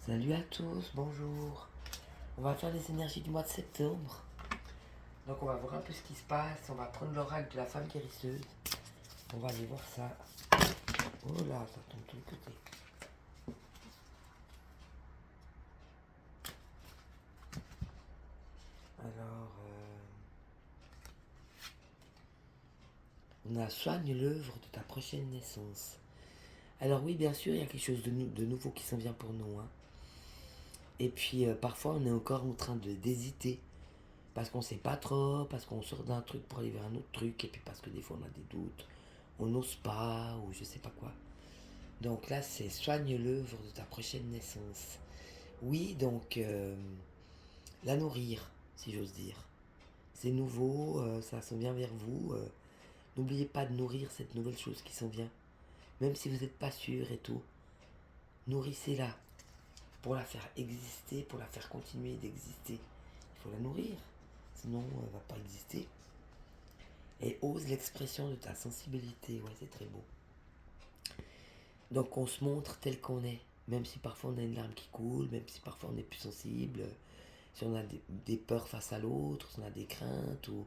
Salut à tous, bonjour. On va faire les énergies du mois de septembre. Donc on va voir un peu ce qui se passe. On va prendre l'oracle de la femme guérisseuse. On va aller voir ça. Oh là, ça tombe de tous les côtés. Alors, on a soigne l'œuvre de ta prochaine naissance. Alors oui, bien sûr, il y a quelque chose de nouveau qui s'en vient pour nous. Hein. Et puis parfois, on est encore en train d'hésiter. Parce qu'on sait pas trop, parce qu'on sort d'un truc pour aller vers un autre truc, et puis parce que des fois on a des doutes, on n'ose pas, ou je sais pas quoi. Donc là, c'est soigne l'œuvre de ta prochaine naissance. Oui, donc la nourrir, si j'ose dire. C'est nouveau, ça s'en vient vers vous. N'oubliez pas de nourrir cette nouvelle chose qui s'en vient. Même si vous n'êtes pas sûr et tout. Nourrissez-la pour la faire exister, pour la faire continuer d'exister. Il faut la nourrir, sinon elle ne va pas exister. Et ose l'expression de ta sensibilité, ouais, c'est très beau. Donc on se montre tel qu'on est, même si parfois on a une larme qui coule, même si parfois on est plus sensible, si on a des peurs face à l'autre, si on a des craintes, ou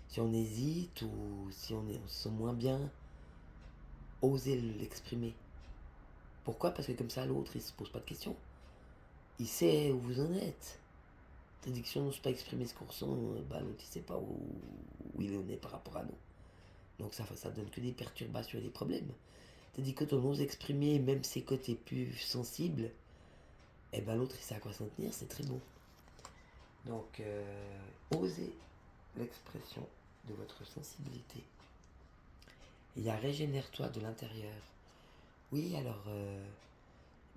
si on hésite, ou si on se sent moins bien, osez l'exprimer. Pourquoi? Parce que comme ça l'autre il se pose pas de questions. Il sait où vous en êtes. Tandis que si on n'ose pas exprimer ce qu'on ressent, l'autre il sait pas où il en est par rapport à nous. Donc ça donne que des perturbations et des problèmes. Tandis que quand on ose exprimer même ses côtés plus sensibles, et l'autre il sait à quoi s'en tenir, c'est très beau. Donc osez l'expression de votre sensibilité. Il y a régénère-toi de l'intérieur. Oui, alors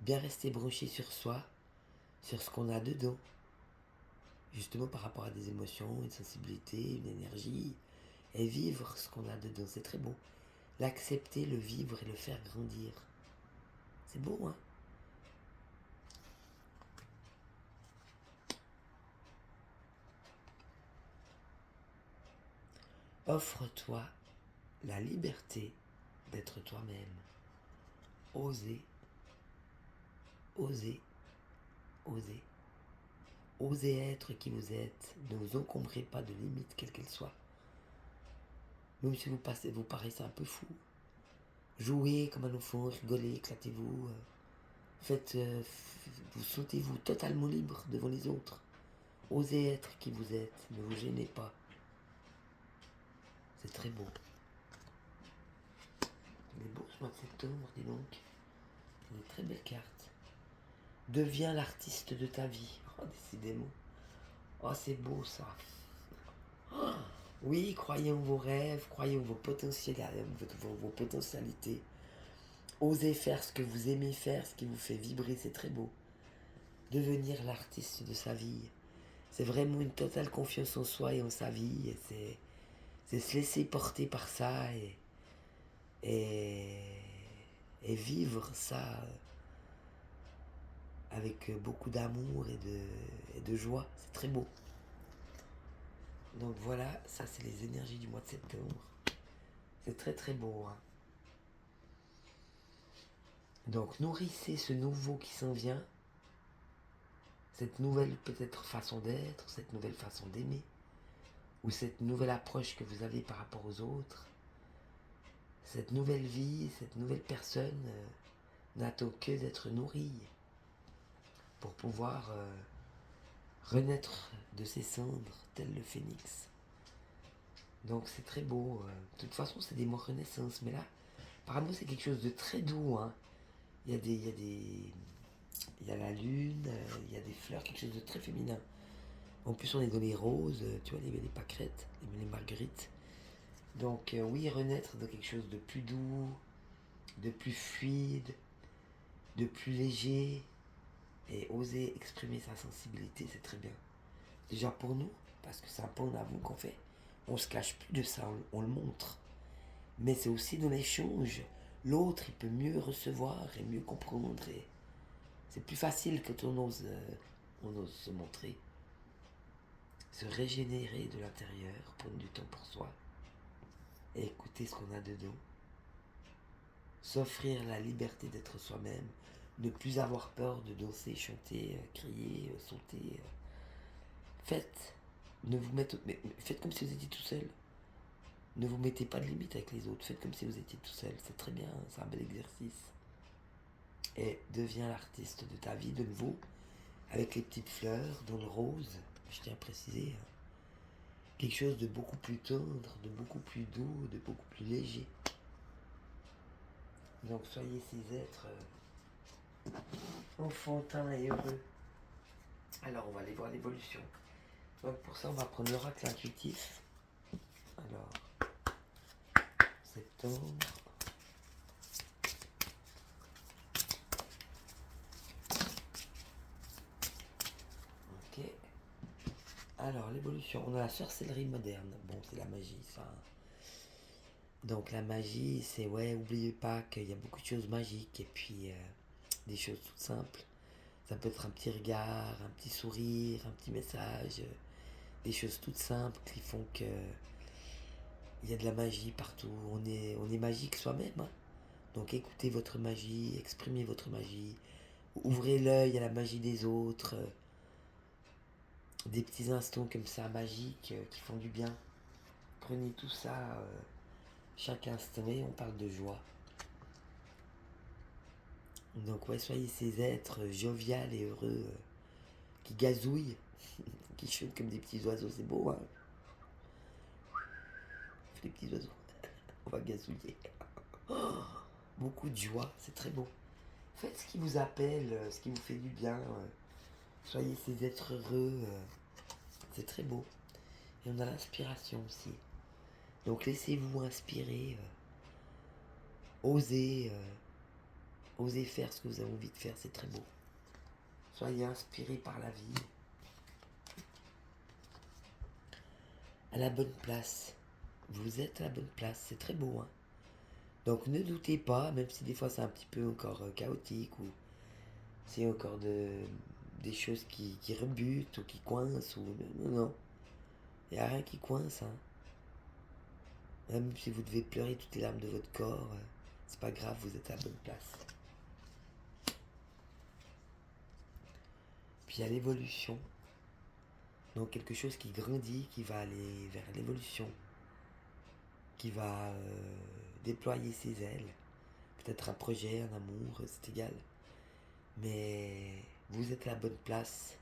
bien rester branché sur soi, sur ce qu'on a dedans. Justement par rapport à des émotions, une sensibilité, une énergie. Et vivre ce qu'on a dedans, c'est très beau. L'accepter, le vivre et le faire grandir. C'est beau, hein? Offre-toi la liberté d'être toi-même. Osez, osez, osez. Osez être qui vous êtes. Ne vous encombrez pas de limites, quelles qu'elles soient. Même si vous paraissez un peu fou. Jouez comme un enfant, rigolez, éclatez-vous. Vous sentez-vous totalement libre devant les autres. Osez être qui vous êtes. Ne vous gênez pas. C'est très beau. Il est beau ce mois de septembre, dis donc. Une très belle carte. Deviens l'artiste de ta vie. Oh, décidément. Oh, c'est beau ça. Oh, oui, croyez en vos rêves, croyez en vos potentialités. Osez faire ce que vous aimez faire, ce qui vous fait vibrer, c'est très beau. Devenir l'artiste de sa vie. C'est vraiment une totale confiance en soi et en sa vie. C'est se laisser porter par ça et, et vivre ça avec beaucoup d'amour et de joie. C'est très beau. Donc voilà, ça c'est les énergies du mois de septembre. C'est très très beau. Hein. Donc nourrissez ce nouveau qui s'en vient, cette nouvelle peut-être façon d'être, cette nouvelle façon d'aimer, ou cette nouvelle approche que vous avez par rapport aux autres. Cette nouvelle vie, cette nouvelle personne n'attend que d'être nourrie pour pouvoir renaître de ses cendres tel le phénix. Donc c'est très beau. De toute façon c'est des mots renaissance, mais là apparemment c'est quelque chose de très doux. Hein. Il y a la lune, il y a des fleurs, quelque chose de très féminin. En plus on est dans les roses, tu vois, les pâquerettes, les marguerites. Donc oui, renaître dans quelque chose de plus doux, de plus fluide, de plus léger, et oser exprimer sa sensibilité, c'est très bien. Déjà pour nous, parce que c'est un pas en avant qu'on fait. On se cache plus de ça, on le montre. Mais c'est aussi dans l'échange. L'autre, il peut mieux recevoir et mieux comprendre. Et c'est plus facile quand on ose se montrer. Se régénérer de l'intérieur, prendre du temps pour soi. Et écouter ce qu'on a dedans. S'offrir la liberté d'être soi-même. Ne plus avoir peur de danser, chanter, crier, sauter. Faites. Ne vous mettez, faites comme si vous étiez tout seul. Ne vous mettez pas de limite avec les autres. Faites comme si vous étiez tout seul. C'est très bien, c'est un bel exercice. Et deviens l'artiste de ta vie de nouveau, avec les petites fleurs dans le rose, je tiens à préciser. Quelque chose de beaucoup plus tendre, de beaucoup plus doux, de beaucoup plus léger. Donc soyez ces êtres enfantins et heureux. Alors on va aller voir l'évolution. Donc pour ça on va prendre l'oracle intuitif. Alors, septembre. Ok. Alors l'évolution, on a la sorcellerie moderne. Bon, c'est la magie ça. Donc la magie, c'est ouais, oubliez pas qu'il y a beaucoup de choses magiques et puis des choses toutes simples. Ça peut être un petit regard, un petit sourire, un petit message, des choses toutes simples qui font que il y a de la magie partout. On est magique soi-même, hein. Donc écoutez votre magie, exprimez votre magie, ouvrez l'œil à la magie des autres, des petits instants comme ça magiques qui font du bien. Prenez tout ça chaque instant et on parle de joie. Donc ouais, soyez ces êtres jovial et heureux qui gazouillent, qui chantent comme des petits oiseaux, c'est beau, hein. Les petits oiseaux, on va gazouiller. Oh, beaucoup de joie, c'est très beau. Faites ce qui vous appelle, ce qui vous fait du bien. Soyez ces êtres heureux, c'est très beau. Et on a l'inspiration aussi. Donc laissez-vous inspirer, osez, osez faire ce que vous avez envie de faire, c'est très beau. Soyez inspirés par la vie. À la bonne place. Vous êtes à la bonne place, c'est très beau, hein. Donc ne doutez pas, même si des fois c'est un petit peu encore chaotique ou c'est encore des choses qui rebutent ou qui coincent ou non, non. Il n'y a rien qui coince, hein. Même si vous devez pleurer toutes les larmes de votre corps, c'est pas grave, vous êtes à la bonne place. Puis il y a l'évolution. Donc quelque chose qui grandit, qui va aller vers l'évolution, qui va déployer ses ailes. Peut-être un projet, un amour, c'est égal. Mais vous êtes à la bonne place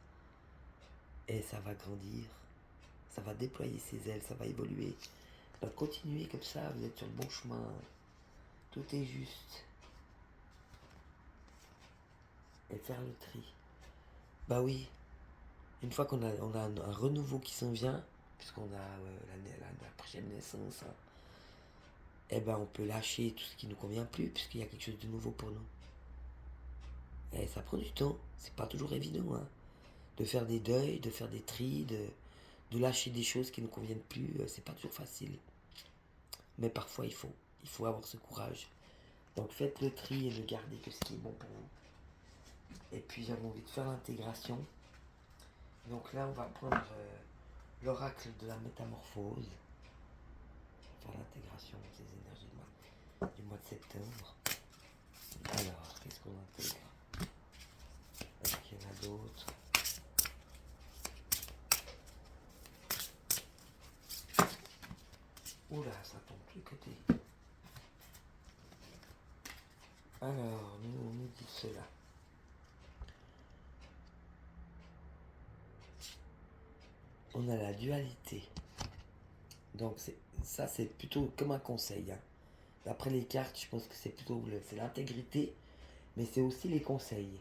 et ça va grandir, ça va déployer ses ailes, ça va évoluer. Donc continuez comme ça, vous êtes sur le bon chemin. Tout est juste. Et faire le tri. Bah oui, une fois on a un renouveau qui s'en vient, puisqu'on a la prochaine naissance, hein, eh ben on peut lâcher tout ce qui ne nous convient plus, puisqu'il y a quelque chose de nouveau pour nous. Et ça prend du temps, c'est pas toujours évident, hein, de faire des deuils, de faire des tris, de lâcher des choses qui ne nous conviennent plus, c'est pas toujours facile. Mais parfois il faut avoir ce courage. Donc faites le tri et ne gardez que ce qui est bon pour vous. Et puis j'avais envie de faire l'intégration. Donc là on va prendre l'oracle de la métamorphose. Faire l'intégration de ces énergies du mois de septembre. Alors, qu'est-ce qu'on intègre? Est-ce qu'il y en a d'autres? Oula, ça tombe de tous les côtés. Alors, on nous dit cela. On a la dualité. Donc ça c'est plutôt comme un conseil, hein. D'après les cartes, je pense que c'est plutôt c'est l'intégrité, mais c'est aussi les conseils.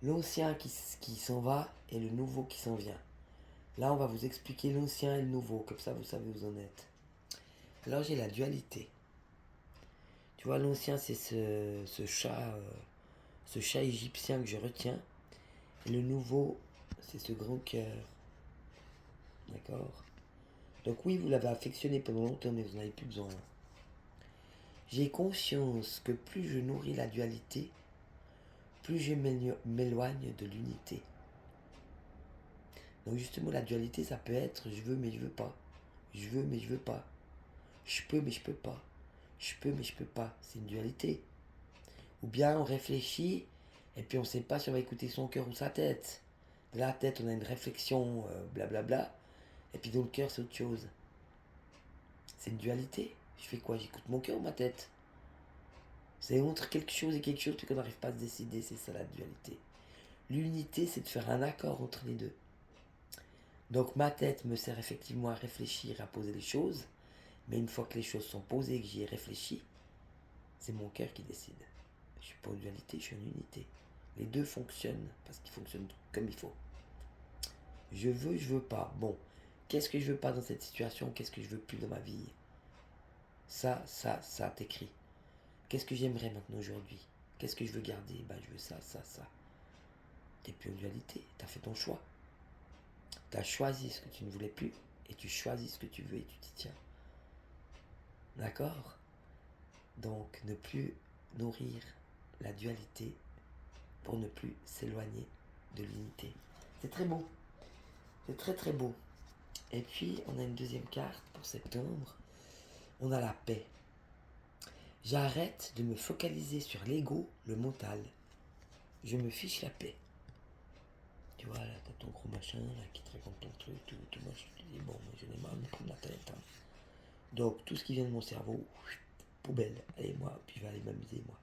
L'ancien qui s'en va et le nouveau qui s'en vient. Là, on va vous expliquer l'ancien et le nouveau, comme ça vous savez où vous en êtes. Alors j'ai la dualité. Tu vois, l'ancien c'est ce chat égyptien que je retiens. Et le nouveau, c'est ce grand cœur. D'accord? Donc oui, vous l'avez affectionné pendant longtemps, mais vous n'en avez plus besoin. J'ai conscience que plus je nourris la dualité, plus je m'éloigne de l'unité. Donc justement, la dualité, ça peut être je veux mais je veux pas. Je veux mais je veux pas. Je peux mais je peux pas. Je peux mais je peux pas. C'est une dualité. Ou bien on réfléchit Et puis on ne sait pas si on va écouter son cœur ou sa tête. De la tête, on a une réflexion, blablabla. Et puis dans le cœur, c'est autre chose. C'est une dualité. Je fais quoi? J'écoute mon cœur ou ma tête? C'est entre quelque chose et quelque chose, puis qu'on n'arrive pas à se décider, c'est ça la dualité. L'unité, c'est de faire un accord entre les deux. Donc ma tête me sert effectivement à réfléchir, à poser les choses, mais une fois que les choses sont posées et que j'y ai réfléchi, c'est mon cœur qui décide. Je suis pas en dualité, je suis en unité. Les deux fonctionnent parce qu'ils fonctionnent comme il faut. Je veux pas. Bon, qu'est-ce que je veux pas dans cette situation? Qu'est-ce que je veux plus dans ma vie? Ça, t'écris. Qu'est-ce que j'aimerais maintenant aujourd'hui? Qu'est-ce que je veux garder? Ben, je veux ça. T'es plus en dualité, t'as fait ton choix. T'as choisi ce que tu ne voulais plus et tu choisis ce que tu veux et tu t'y tiens. D'accord? Donc, ne plus nourrir la dualité pour ne plus s'éloigner de l'unité. C'est très beau. C'est très très beau. Et puis, on a une deuxième carte pour septembre. On a la paix. J'arrête de me focaliser sur l'ego, le mental. Je me fiche la paix. Tu vois, là, t'as ton gros machin, là, qui te raconte ton truc, tout moi, je te dis, bon, moi, j'en ai marre de me prendre la tête, hein. Donc, tout ce qui vient de mon cerveau, poubelle. Allez, moi, puis je vais aller m'amuser, moi.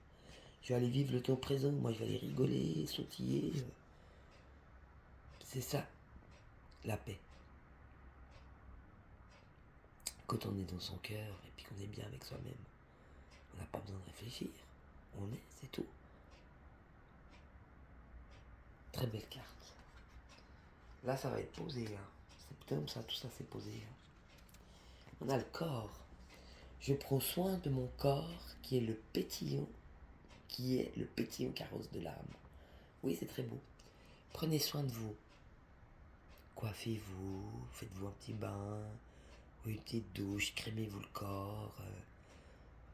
Je vais aller vivre le temps présent, moi, je vais aller rigoler, sautiller. C'est ça, la paix. Quand on est dans son cœur, et puis qu'on est bien avec soi-même, on n'a pas besoin de réfléchir. On est, c'est tout. Très belle carte. Là, ça va être posé, hein. Septembre, ça, tout ça, c'est posé, hein. On a le corps. Je prends soin de mon corps qui est le pétillon carrosse de l'âme. Oui, c'est très beau. Prenez soin de vous. Coiffez-vous, faites-vous un petit bain, ou une petite douche, crémez-vous le corps.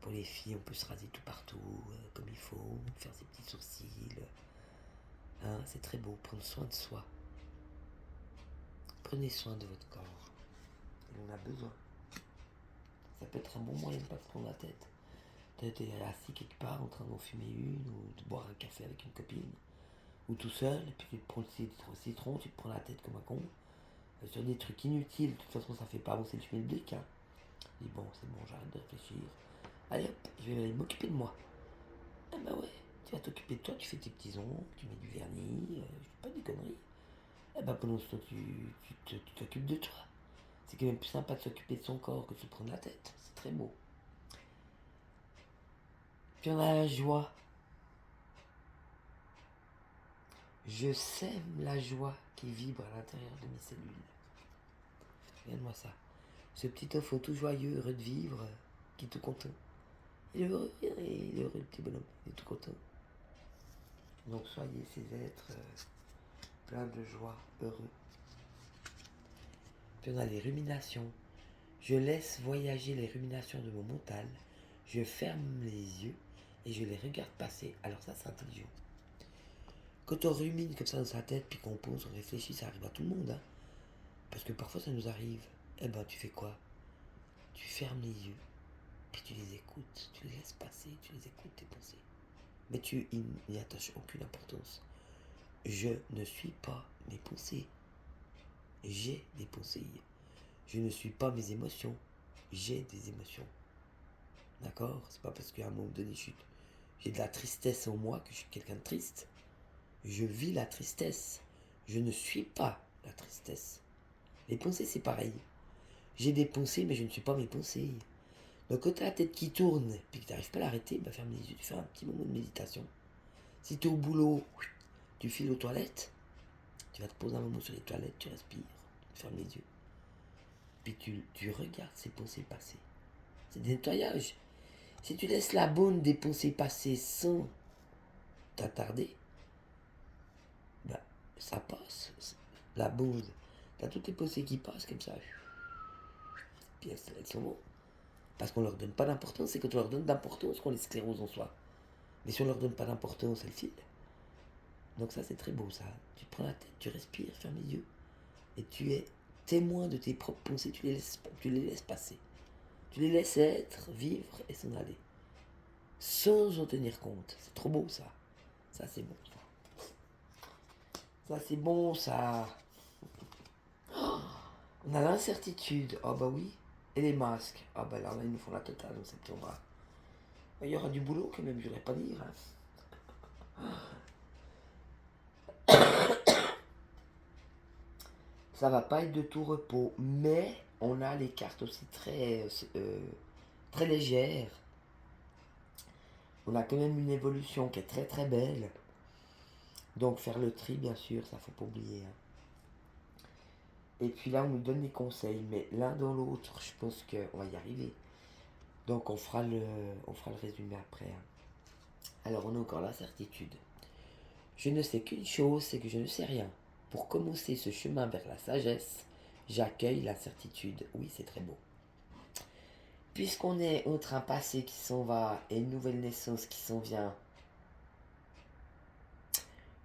Pour les filles, on peut se raser tout partout, comme il faut, faire ses petits sourcils. Hein, c'est très beau, prendre soin de soi. Prenez soin de votre corps. Il en a besoin. Ça peut être un bon moyen de ne pas se prendre la tête. T'es assis quelque part en train d'en fumer une, ou de boire un café avec une copine, ou tout seul, et puis tu te prends le citron, tu te prends la tête comme un con, sur des trucs inutiles. De toute façon, ça fait pas avancer le schmilblick, hein. Je dis bon, c'est bon, j'arrête de réfléchir. Allez hop, je vais aller m'occuper de moi. Ah bah ouais, tu vas t'occuper de toi, tu fais tes petits ongles, tu mets du vernis, je fais pas des conneries. Eh bah pendant ce temps, tu t'occupes de toi. C'est quand même plus sympa de s'occuper de son corps que de se prendre la tête. C'est très beau. Puis on a la joie. Je sème la joie qui vibre à l'intérieur de mes cellules. Regarde-moi ça. Ce petit enfant tout joyeux, heureux de vivre, qui est tout content. Il est heureux, le petit bonhomme. Il est tout content. Donc soyez ces êtres pleins de joie, heureux. Puis on a les ruminations. Je laisse voyager les ruminations de mon mental. Je ferme les yeux et je les regarde passer. Alors ça, c'est intelligent. Quand on rumine comme ça dans sa tête, puis qu'on pose, on réfléchit, ça arrive à tout le monde, hein. Parce que parfois ça nous arrive. Eh ben, tu fais quoi? Tu fermes les yeux, puis tu les écoutes, tu les laisses passer, tu les écoutes, tes pensées. Mais tu n'y attaches aucune importance. Je ne suis pas mes pensées. J'ai des pensées. Je ne suis pas mes émotions. J'ai des émotions. D'accord? C'est pas parce qu'à un moment donné, j'ai de la tristesse en moi que je suis quelqu'un de triste. Je vis la tristesse. Je ne suis pas la tristesse. Les pensées, c'est pareil. J'ai des pensées, mais je ne suis pas mes pensées. Donc quand tu as la tête qui tourne, puis que tu n'arrives pas à l'arrêter, bah ferme les yeux, tu fais un petit moment de méditation. Si tu es au boulot, tu files aux toilettes, tu vas te poser un moment sur les toilettes, tu respires, tu fermes les yeux. Puis tu regardes ces pensées passer. C'est des nettoyages. Si tu laisses la bonne des pensées passer sans t'attarder, bah ça passe. La bonne, t'as toutes les pensées qui passent comme ça. Puis elles sont bonnes. Parce qu'on leur donne pas d'importance, c'est quand on leur donne d'importance qu'on les sclérose en soi. Mais si on leur donne pas d'importance, elles filent. Donc ça, c'est très beau, ça. Tu prends la tête, tu respires, ferme les yeux. Et tu es témoin de tes propres pensées, tu les laisses passer. Tu les laisses être, vivre et s'en aller. Sans en tenir compte. C'est trop beau, ça. Ça, c'est bon, ça. Ça c'est bon, ça. On a l'incertitude. Ah bah oui. Et les masques. Ah bah là, ils nous font la totale en septembre. Il y aura du boulot quand même, je voudrais pas dire. Ça va pas être de tout repos, mais on a les cartes aussi très légères. On a quand même une évolution qui est très très belle. Donc faire le tri, bien sûr, ça faut pas oublier. Hein. Et puis là, on nous donne des conseils, mais l'un dans l'autre, je pense qu'on va y arriver. Donc on fera le résumé après. Hein. Alors on a encore l'incertitude. Je ne sais qu'une chose, c'est que je ne sais rien. Pour commencer ce chemin vers la sagesse, j'accueille l'incertitude. Oui, c'est très beau. Puisqu'on est entre un passé qui s'en va et une nouvelle naissance qui s'en vient,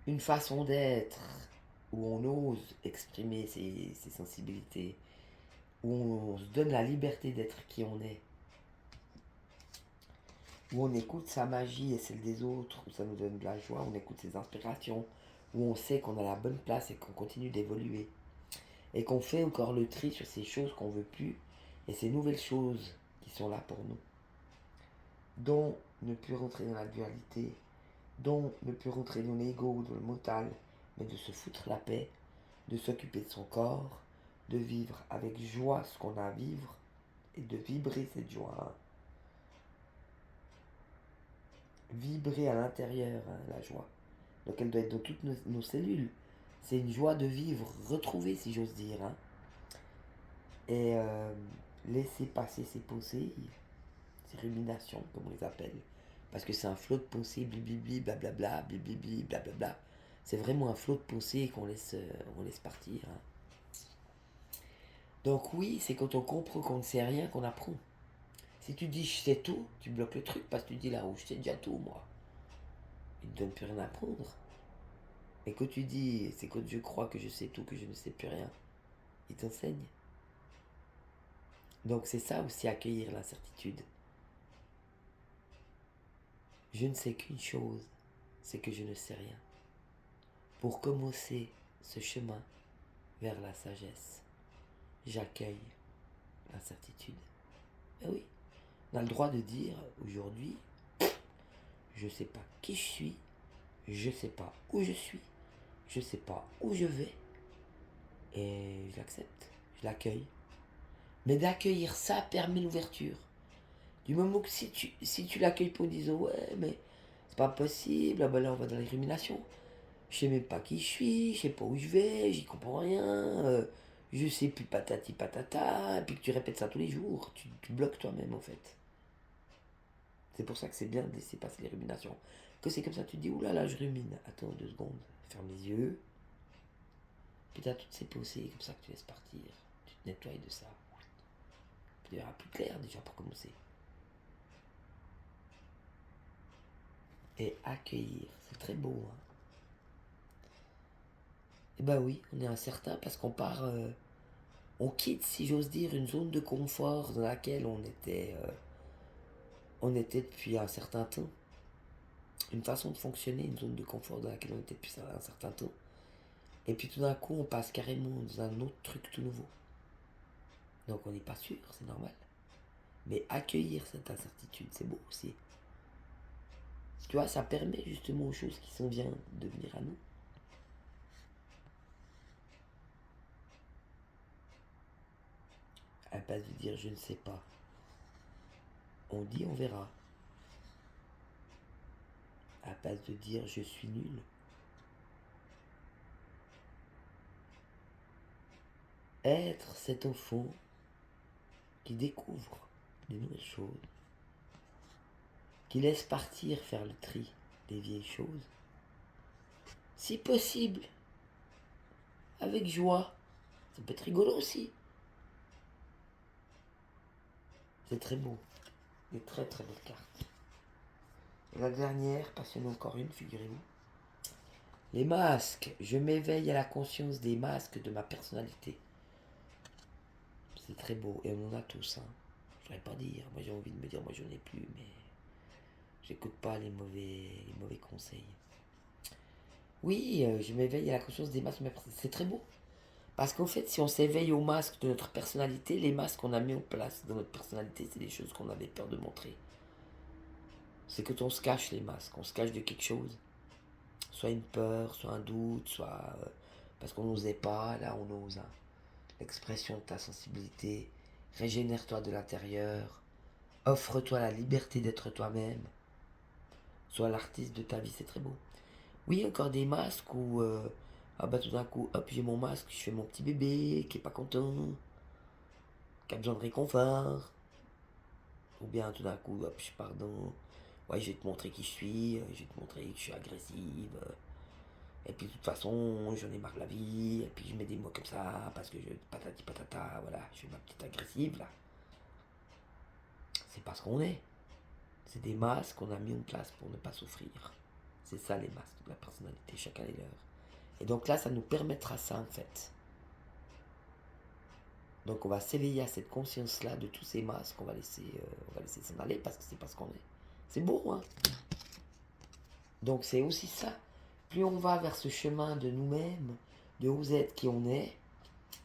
une façon d'être où on ose exprimer ses sensibilités, où on se donne la liberté d'être qui on est, où on écoute sa magie et celle des autres, où ça nous donne de la joie, on écoute ses inspirations, où on sait qu'on a la bonne place et qu'on continue d'évoluer. Et qu'on fait encore le tri sur ces choses qu'on veut plus et ces nouvelles choses qui sont là pour nous. Dont ne plus rentrer dans la dualité, dont ne plus rentrer dans l'ego ou dans le mental, mais de se foutre la paix, de s'occuper de son corps, de vivre avec joie ce qu'on a à vivre et de vibrer cette joie. Vibrer à l'intérieur, hein, la joie. Donc elle doit être dans toutes nos cellules. C'est une joie de vivre, retrouvée si j'ose dire. Hein. Et laisser passer ses pensées, ses ruminations, comme on les appelle. Parce que c'est un flot de pensées, blibli, blablabla, blibli, blablabla. C'est vraiment un flot de pensées qu'on laisse partir. Hein. Donc oui, c'est quand on comprend qu'on ne sait rien qu'on apprend. Si tu dis je sais tout, tu bloques le truc parce que tu dis là où je sais déjà tout moi. Il ne te donne plus rien à apprendre. Et quand tu dis c'est quand je crois que je sais tout, que je ne sais plus rien, il t'enseigne. Donc c'est ça aussi accueillir l'incertitude. Je ne sais qu'une chose, c'est que je ne sais rien. Pour commencer ce chemin vers la sagesse, j'accueille l'incertitude. Et oui, on a le droit de dire aujourd'hui, je ne sais pas qui je suis, je ne sais pas où je suis, je ne sais pas où je vais, et je l'accepte, je l'accueille. Mais d'accueillir ça permet l'ouverture. Du moment que si tu l'accueilles pas en disant ouais mais c'est pas possible, ah ben là on va dans les ruminations. Je sais même pas qui je suis, je sais pas où je vais, j'y comprends rien, je sais plus patati patata, et puis que tu répètes ça tous les jours, tu bloques toi-même en fait. C'est pour ça que c'est bien de laisser passer les ruminations. Que c'est comme ça, tu te dis oulala, je rumine. Attends 2 secondes, ferme les yeux, puis t'as toutes ces pensées comme ça que tu laisses partir, tu te nettoies de ça. Puis tu verras plus clair déjà pour commencer. Et accueillir, c'est très beau. Hein. Et ben oui, on est incertain parce qu'on part, on quitte, si j'ose dire, une zone de confort dans laquelle on était depuis un certain temps. Une façon de fonctionner, une zone de confort dans laquelle on était depuis un certain temps. Et puis tout d'un coup, on passe carrément dans un autre truc tout nouveau. Donc on n'est pas sûr, c'est normal. Mais accueillir cette incertitude, c'est beau aussi. Tu vois, ça permet justement aux choses qui sont bien de venir à nous. À la place de dire je ne sais pas, on dit on verra. À la place de dire je suis nul, être cet enfant qui découvre des nouvelles choses, qui laisse partir faire le tri des vieilles choses, si possible, avec joie. Ça peut être rigolo aussi. C'est très beau. Des très très belles cartes. Et la dernière, passionnée encore une, figurez-vous. Les masques. Je m'éveille à la conscience des masques de ma personnalité. C'est très beau. Et on en a tous. Hein. Je ne voudrais pas dire. Moi j'ai envie de me dire, moi j'en ai plus, mais j'écoute pas les mauvais conseils. Oui, je m'éveille à la conscience des masques. C'est très beau. Parce qu'en fait, si on s'éveille aux masques de notre personnalité, les masques qu'on a mis en place dans notre personnalité, c'est des choses qu'on avait peur de montrer. C'est quand on se cache les masques, on se cache de quelque chose. Soit une peur, soit un doute, soit parce qu'on n'osait pas, là on ose, hein. L'expression de ta sensibilité, régénère-toi de l'intérieur, offre-toi la liberté d'être toi-même, sois l'artiste de ta vie, c'est très beau. Oui, encore des masques où, ah bah tout d'un coup, hop, j'ai mon masque, je fais mon petit bébé qui est pas content, qui a besoin de réconfort, ou bien tout d'un coup, hop, je pars dans, ouais, je vais te montrer qui je suis, je vais te montrer que je suis agressive, et puis de toute façon, j'en ai marre de la vie, et puis je mets des mots comme ça, parce que je, patati patata, voilà, je suis ma petite agressive là. C'est pas ce qu'on est. C'est des masques qu'on a mis en place pour ne pas souffrir. C'est ça les masques de la personnalité, chacun les leurs. Et donc là, ça nous permettra ça en fait. Donc on va s'éveiller à cette conscience-là de tous ces masques, on va laisser s'en aller parce que c'est pas ce qu'on est. C'est beau, hein. Donc c'est aussi ça. Plus on va vers ce chemin de nous-mêmes, de vous être qui on est,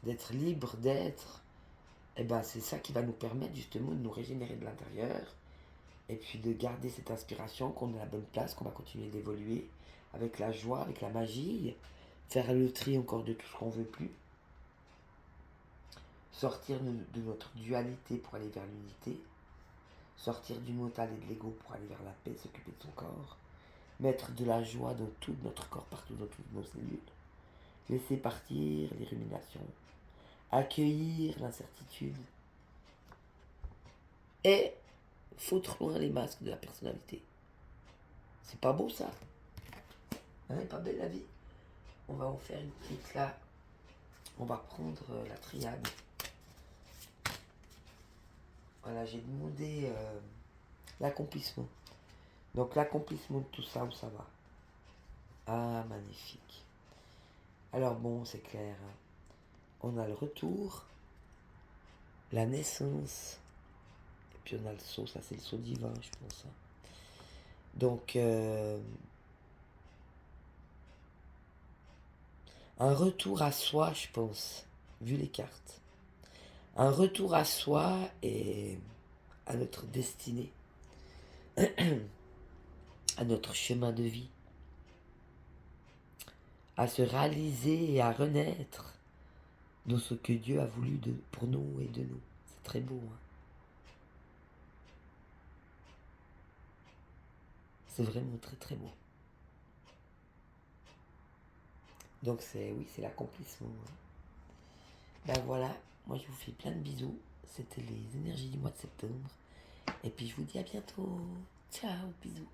d'être libre d'être, et ben c'est ça qui va nous permettre justement de nous régénérer de l'intérieur et puis de garder cette inspiration, qu'on est à la bonne place, qu'on va continuer d'évoluer avec la joie, avec la magie, faire le tri encore de tout ce qu'on veut plus, sortir de notre dualité pour aller vers l'unité, sortir du mental et de l'ego pour aller vers la paix, s'occuper de son corps, mettre de la joie dans tout notre corps, partout dans toutes nos cellules, laisser partir les ruminations, accueillir l'incertitude et foutre loin les masques de la personnalité. C'est pas beau ça? Hein, pas belle la vie? On va en faire une petite là. On va prendre la triade. Voilà, j'ai demandé l'accomplissement. Donc l'accomplissement de tout ça, où ça va? Ah, magnifique. Alors bon, c'est clair, hein. On a le retour, la naissance, et puis on a le saut, ça c'est le saut divin, je pense, hein. Donc, un retour à soi, je pense, vu les cartes. Un retour à soi et à notre destinée, à notre chemin de vie, à se réaliser et à renaître dans ce que Dieu a voulu pour nous et de nous. C'est très beau, hein. C'est vraiment très très beau. Donc oui, c'est l'accomplissement, hein. Ben voilà, moi je vous fais plein de bisous. C'était les énergies du mois de septembre. Et puis je vous dis à bientôt. Ciao, bisous.